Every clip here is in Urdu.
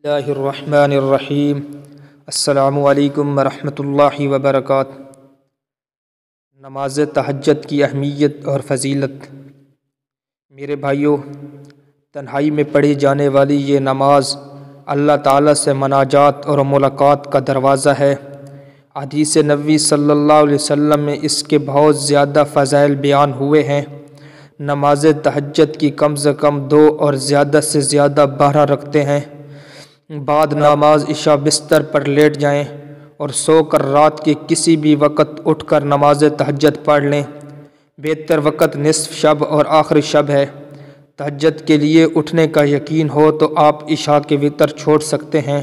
اللہ الرحمن الرحیم۔ السلام علیکم ورحمۃ اللہ وبرکاتہ۔ نماز تہجد کی اہمیت اور فضیلت۔ میرے بھائیوں، تنہائی میں پڑھی جانے والی یہ نماز اللہ تعالیٰ سے مناجات اور ملاقات کا دروازہ ہے۔ حدیث نبوی صلی اللہ علیہ وسلم میں اس کے بہت زیادہ فضائل بیان ہوئے ہیں۔ نماز تہجد کی کم سے کم 2 اور زیادہ سے زیادہ 12 رکعتیں ہیں۔ بعد نماز عشاء بستر پر لیٹ جائیں اور سو کر رات کے کسی بھی وقت اٹھ کر نماز تہجد پڑھ لیں۔ بہتر وقت نصف شب اور آخری شب ہے۔ تہجد کے لیے اٹھنے کا یقین ہو تو آپ عشاء کے وتر چھوڑ سکتے ہیں۔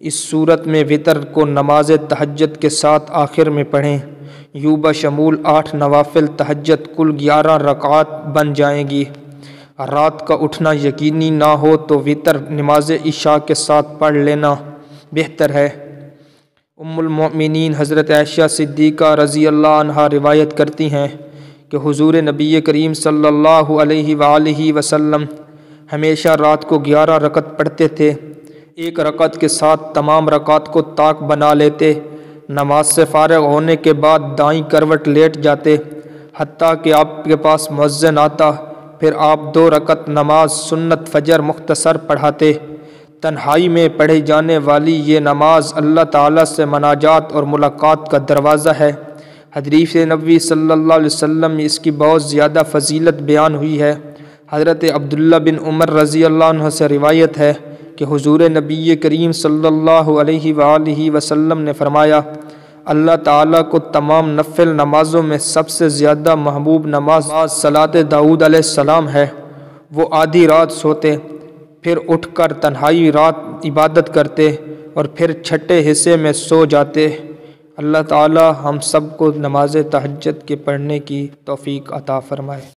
اس صورت میں وتر کو نماز تہجد کے ساتھ آخر میں پڑھیں۔ یوں بشمول 8 نوافل تہجد کل 11 رکعات بن جائیں گی۔ رات کا اٹھنا یقینی نہ ہو تو وتر نماز عشاء کے ساتھ پڑھ لینا بہتر ہے۔ ام المؤمنین حضرت عائشہ صدیقہ رضی اللہ عنہا روایت کرتی ہیں کہ حضور نبی کریم صلی اللہ علیہ وآلہ وسلم ہمیشہ رات کو 11 رکعت پڑھتے تھے۔ ایک رکعت کے ساتھ تمام رکعات کو طاق بنا لیتے۔ نماز سے فارغ ہونے کے بعد دائیں کروٹ لیٹ جاتے حتیٰ کہ آپ کے پاس مؤذن آتا، پھر آپ 2 رکعت نماز سنت فجر مختصر پڑھاتے۔ تنہائی میں پڑھی جانے والی یہ نماز اللہ تعالیٰ سے مناجات اور ملاقات کا دروازہ ہے۔ حدیث نبوی صلی اللہ علیہ وسلم میں اس کی بہت زیادہ فضیلت بیان ہوئی ہے۔ حضرت عبداللہ بن عمر رضی اللہ عنہ سے روایت ہے کہ حضور نبی کریم صلی اللہ علیہ وآلہ وسلم نے فرمایا، اللہ تعالیٰ کو تمام نفل نمازوں میں سب سے زیادہ محبوب نماز صلاۃ داؤد علیہ السلام ہے۔ وہ آدھی رات سوتے، پھر اٹھ کر تنہائی رات عبادت کرتے اور پھر چھٹے حصے میں سو جاتے۔ اللہ تعالیٰ ہم سب کو نماز تہجد کے پڑھنے کی توفیق عطا فرمائے۔